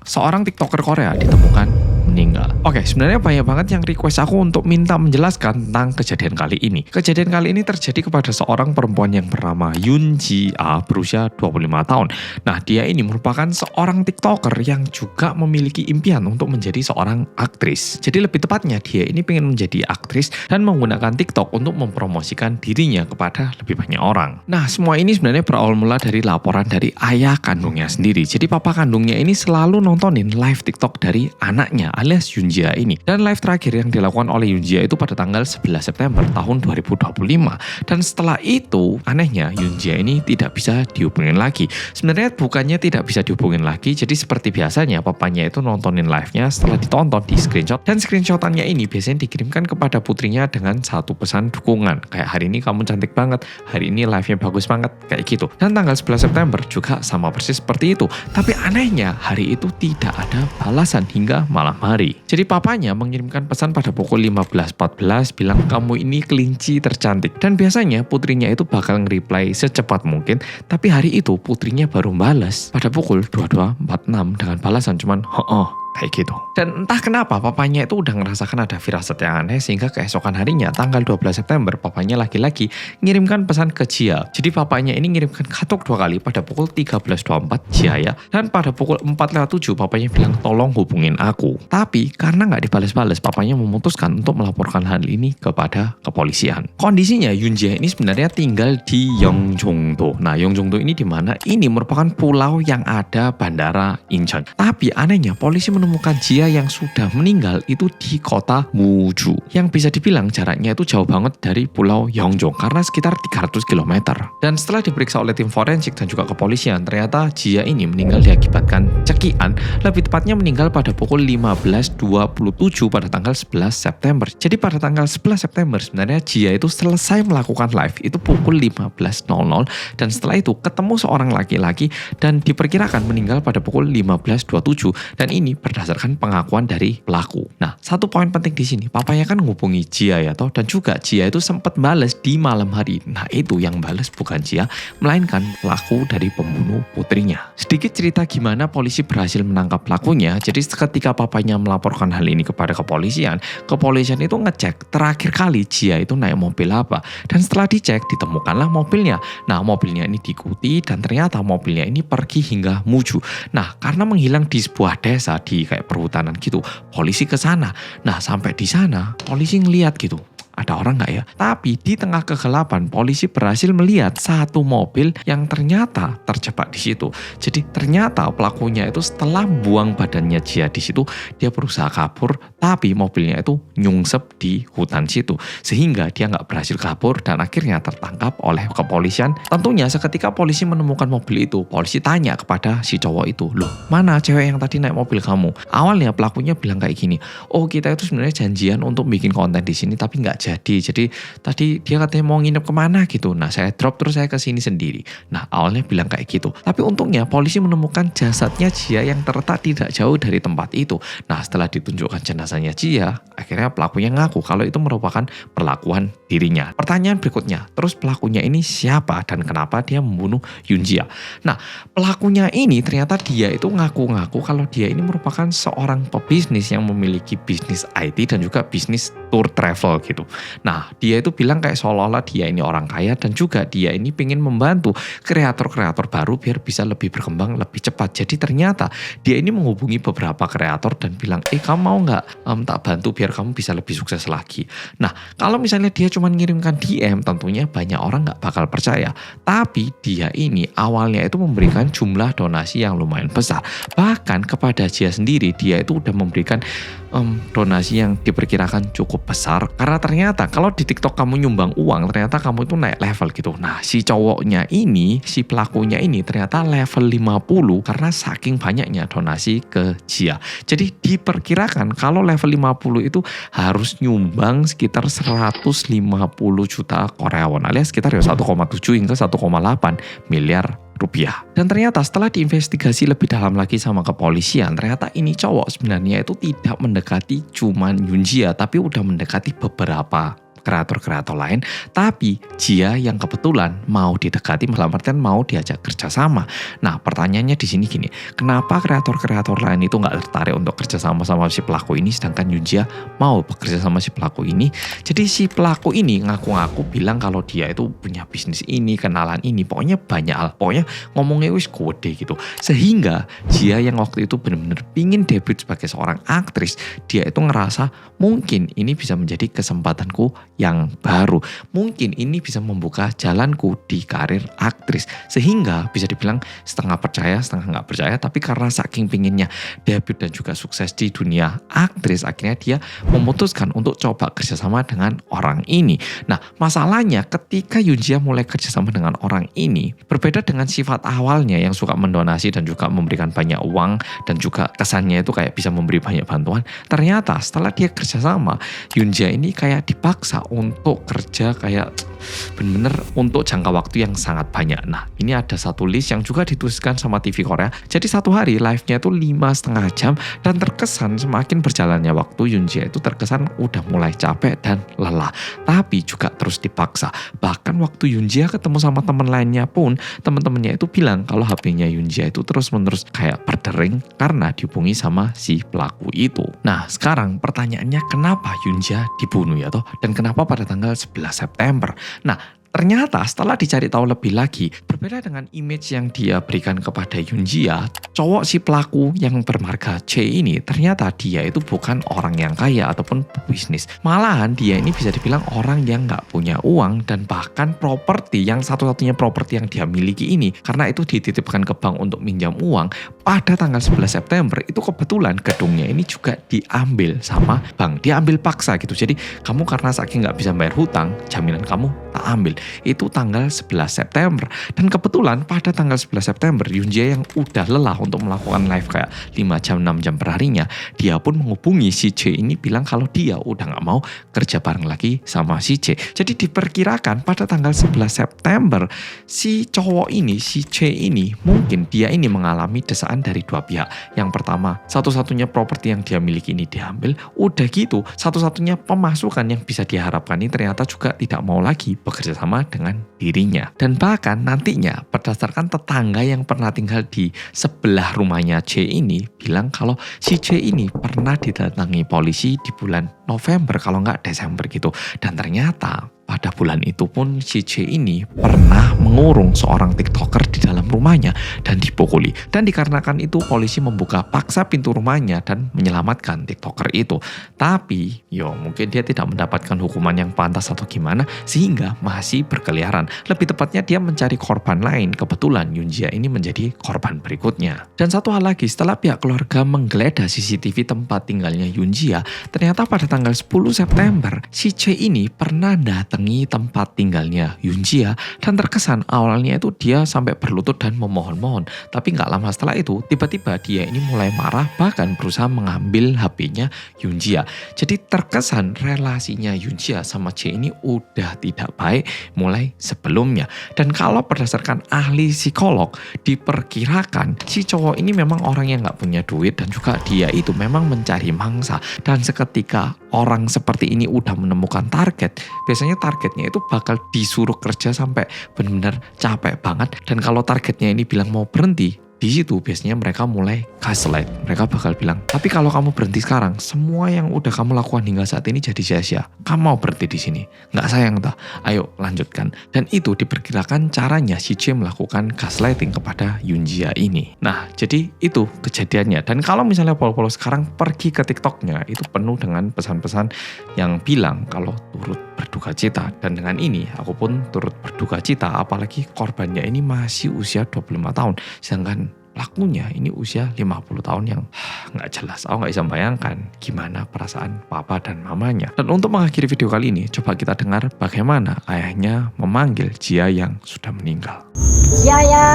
seorang TikToker Korea ditemukan meninggal. Oke, sebenarnya banyak banget yang request aku untuk minta menjelaskan tentang kejadian kali ini. Kejadian kali ini terjadi kepada seorang perempuan yang bernama Yoon Ji Ah berusia 25 tahun. Nah, dia ini merupakan seorang TikToker yang juga memiliki impian untuk menjadi seorang aktris. Jadi lebih tepatnya dia ini pengen menjadi aktris dan menggunakan TikTok untuk mempromosikan dirinya kepada lebih banyak orang. Nah, semua ini sebenarnya berawal mula dari laporan dari ayah kandungnya sendiri. Jadi papa kandungnya ini selalu nontonin live TikTok dari anaknya alias Yoonjia ini. Dan live terakhir yang dilakukan oleh Yoonjia itu pada tanggal 11 September tahun 2025. Dan setelah itu, anehnya Yoonjia ini tidak bisa dihubungin lagi. Sebenarnya bukannya tidak bisa dihubungin lagi, jadi seperti biasanya papanya itu nontonin live-nya, setelah ditonton di screenshot. Dan screenshotannya ini biasanya dikirimkan kepada putrinya dengan satu pesan dukungan. Kayak hari ini kamu cantik banget, hari ini live-nya bagus banget, kayak gitu. Dan tanggal 11 September juga sama persis seperti itu. Tapi anehnya hari itu tidak ada balasan hingga malam hari. Jadi papanya mengirimkan pesan pada pukul 15.14 bilang kamu ini kelinci tercantik. Dan biasanya putrinya itu bakal nge-reply secepat mungkin, tapi hari itu putrinya baru balas pada pukul 22.46 dengan balasan cuman kayak gitu. Dan entah kenapa papanya itu udah ngerasakan ada firasat yang aneh sehingga keesokan harinya tanggal 12 September papanya lagi-lagi ngirimkan pesan ke Jia. Jadi papanya ini ngirimkan katuk 2 kali pada pukul 13.24 Jia ya. Dan pada pukul 4.07 papanya bilang tolong hubungin aku. Tapi karena nggak dibalas-balas papanya memutuskan untuk melaporkan hal ini kepada kepolisian. Kondisinya Yoonjia ini sebenarnya tinggal di Yeongjong-do. Nah Yeongjong-do ini di mana? Ini merupakan pulau yang ada bandara Incheon. Tapi anehnya polisi menemukan Jia yang sudah meninggal itu di kota Muju. Yang bisa dibilang jaraknya itu jauh banget dari pulau Yeongjong karena sekitar 300 km. Dan setelah diperiksa oleh tim forensik dan juga kepolisian, ternyata Jia ini meninggal diakibatkan cekian, lebih tepatnya meninggal pada pukul 15.27 pada tanggal 11 September. Jadi pada tanggal 11 September sebenarnya Jia itu selesai melakukan live itu pukul 15.00 dan setelah itu ketemu seorang laki-laki dan diperkirakan meninggal pada pukul 15.27 dan ini berdasarkan pengakuan dari pelaku. Nah, satu poin penting di sini, papanya kan ngubungi Jia ya toh, dan juga Jia itu sempat bales di malam hari. Nah, itu yang bales bukan Jia, melainkan pelaku dari pembunuh putrinya. Sedikit cerita gimana polisi berhasil menangkap pelakunya. Jadi ketika papanya melaporkan hal ini kepada kepolisian itu ngecek terakhir kali Jia itu naik mobil apa. Dan setelah dicek, ditemukanlah mobilnya. Nah, mobilnya ini diikuti dan ternyata mobilnya ini pergi hingga Muju. Nah, karena menghilang di sebuah desa di kayak perhutanan gitu, polisi ke sana. Nah, sampai di sana polisi ngeliat gitu, ada orang nggak ya? Tapi di tengah kegelapan polisi berhasil melihat satu mobil yang ternyata terjebak di situ. Jadi ternyata pelakunya itu setelah buang badannya Jia di situ, dia berusaha kabur, tapi mobilnya itu nyungsep di hutan situ, sehingga dia nggak berhasil kabur dan akhirnya tertangkap oleh kepolisian. Tentunya seketika polisi menemukan mobil itu, polisi tanya kepada si cowok itu, loh mana cewek yang tadi naik mobil kamu? Awalnya pelakunya bilang kayak gini, oh kita itu sebenarnya janjian untuk bikin konten di sini tapi nggak jadi tadi dia katanya mau nginep kemana gitu. Nah saya drop terus saya kesini sendiri. Nah awalnya bilang kayak gitu. Tapi untungnya polisi menemukan jasadnya Jia yang terletak tidak jauh dari tempat itu. Nah setelah ditunjukkan jenazahnya Jia, akhirnya pelakunya ngaku kalau itu merupakan perlakuan dirinya. Pertanyaan berikutnya, terus pelakunya ini siapa dan kenapa dia membunuh Yoonjia? Nah pelakunya ini ternyata dia itu ngaku-ngaku kalau dia ini merupakan seorang pebisnis yang memiliki bisnis IT dan juga bisnis tour travel gitu. Nah dia itu bilang kayak seolah-olah dia ini orang kaya dan juga dia ini pengen membantu kreator-kreator baru biar bisa lebih berkembang lebih cepat. Jadi ternyata dia ini menghubungi beberapa kreator dan bilang kamu mau nggak tak bantu biar kamu bisa lebih sukses lagi. Nah kalau misalnya dia cuma ngirimkan DM tentunya banyak orang nggak bakal percaya. Tapi dia ini awalnya itu memberikan jumlah donasi yang lumayan besar. Bahkan kepada Jia sendiri dia itu udah memberikan donasi yang diperkirakan cukup besar karena ternyata kalau di TikTok kamu nyumbang uang ternyata kamu itu naik level gitu. Nah si cowoknya ini, si pelakunya ini ternyata level 50 karena saking banyaknya donasi ke Jia. Jadi diperkirakan kalau level 50 itu harus nyumbang sekitar 150 juta Korea won alias sekitar 1,7 hingga 1,8 miliar rupiah. Dan ternyata setelah diinvestigasi lebih dalam lagi sama kepolisian, ternyata ini cowok sebenarnya itu tidak mendekati cuman Yoonjia tapi udah mendekati beberapa kreator-kreator lain, tapi Jia yang kebetulan mau didekati, dalam artian mau diajak kerjasama. Nah pertanyaannya di sini gini, kenapa kreator-kreator lain itu nggak tertarik untuk kerjasama sama si pelaku ini, sedangkan Yunjia mau bekerja sama si pelaku ini? Jadi si pelaku ini ngaku-ngaku bilang kalau dia itu punya bisnis ini, kenalan ini, pokoknya banyak hal, pokoknya ngomongnya wis gede gitu. Sehingga Jia yang waktu itu benar-benar pingin debut sebagai seorang aktris, dia itu ngerasa mungkin ini bisa menjadi kesempatanku yang baru. Mungkin ini bisa membuka jalanku di karir aktris. Sehingga bisa dibilang setengah percaya, setengah nggak percaya. Tapi karena saking pinginnya debut dan juga sukses di dunia aktris, akhirnya dia memutuskan untuk coba kerjasama dengan orang ini. Nah masalahnya ketika Yunjia mulai kerjasama dengan orang ini, berbeda dengan sifat awalnya yang suka mendonasi dan juga memberikan banyak uang dan juga kesannya itu kayak bisa memberi banyak bantuan. Ternyata setelah dia kerjasama, Yunjia ini kayak dipaksa untuk kerja kayak bener-bener untuk jangka waktu yang sangat banyak. Nah ini ada satu list yang juga dituliskan sama TV Korea. Jadi satu hari live-nya itu 5,5 jam dan terkesan semakin berjalannya waktu Yunjia itu terkesan udah mulai capek dan lelah. Tapi juga terus dipaksa. Bahkan waktu Yunjia ketemu sama teman lainnya pun, teman-temannya itu bilang kalau HP-nya Yunjia itu terus-menerus kayak berdering karena dihubungi sama si pelaku itu. Nah sekarang pertanyaannya, kenapa Yunjia dibunuh ya toh? Dan kenapa pada tanggal 11 September? Nah ternyata setelah dicari tahu lebih lagi, berbeda dengan image yang dia berikan kepada Yunjia, cowok si pelaku yang bermarga C ini ternyata dia itu bukan orang yang kaya ataupun bisnis. Malahan dia ini bisa dibilang orang yang nggak punya uang, dan bahkan properti yang satu-satunya properti yang dia miliki ini, karena itu dititipkan ke bank untuk minjam uang, pada tanggal 11 September itu kebetulan gedungnya ini juga diambil sama bank, diambil paksa gitu. Jadi kamu karena saking nggak bisa bayar hutang, jaminan kamu tak ambil. Itu tanggal 11 September. Dan kebetulan pada tanggal 11 September, Yunjia yang udah lelah untuk melakukan live kayak 5 jam 6 jam perharinya, dia pun menghubungi si C ini bilang kalau dia udah gak mau kerja bareng lagi sama si C. Jadi diperkirakan pada tanggal 11 September si cowok ini, si C ini, mungkin dia ini mengalami desaan dari dua pihak. Yang pertama, satu-satunya properti yang dia miliki ini diambil. Udah gitu, satu-satunya pemasukan yang bisa diharapkan ini ternyata juga tidak mau lagi bekerja sama dengan dirinya. Dan bahkan nantinya berdasarkan tetangga yang pernah tinggal di sebelah rumahnya C ini bilang kalau si C ini pernah didatangi polisi di bulan November kalau nggak Desember gitu. Dan ternyata pada bulan itu pun si C ini pernah mengurung seorang TikToker di dalam rumahnya dan dipukuli. Dan dikarenakan itu polisi membuka paksa pintu rumahnya dan menyelamatkan TikToker itu. Tapi mungkin dia tidak mendapatkan hukuman yang pantas atau gimana sehingga masih berkeliaran. Lebih tepatnya dia mencari korban lain. Kebetulan Yunjia ini menjadi korban berikutnya. Dan satu hal lagi, setelah pihak keluarga menggeledah CCTV tempat tinggalnya Yunjia, ternyata pada tanggal 10 September si C ini pernah datangi tempat tinggalnya Yunjia dan terkesan awalnya itu dia sampai berlutut dan memohon-mohon. Tapi nggak lama setelah itu tiba-tiba dia ini mulai marah, bahkan berusaha mengambil HP-nya Yunjia. Jadi terkesan relasinya Yunjia sama C ini udah tidak baik mulai sebelumnya. Dan kalau berdasarkan ahli psikolog, diperkirakan si cowok ini memang orang yang nggak punya duit dan juga dia itu memang mencari mangsa. Dan seketika orang seperti ini udah menemukan target, biasanya targetnya itu bakal disuruh kerja sampai benar-benar capek banget. Dan kalau targetnya ini bilang mau berhenti, di situ biasanya mereka mulai gaslight. Mereka bakal bilang, tapi kalau kamu berhenti sekarang, semua yang udah kamu lakukan hingga saat ini jadi sia-sia. Kamu mau berhenti di sini? Nggak sayang toh? Ayo lanjutkan. Dan itu diperkirakan caranya si C melakukan gaslighting kepada Yunjia ini. Nah, jadi itu kejadiannya. Dan kalau misalnya Polo-Polo sekarang pergi ke TikToknya, itu penuh dengan pesan-pesan yang bilang kalau turut berduka cita. Dan dengan ini aku pun turut berduka cita, apalagi korbannya ini masih usia 25 tahun. Sedangkan pelakunya ini usia 50 tahun yang nggak jelas. Aku nggak bisa bayangkan gimana perasaan papa dan mamanya. Dan untuk mengakhiri video kali ini, coba kita dengar bagaimana ayahnya memanggil Jia yang sudah meninggal. Jia ya.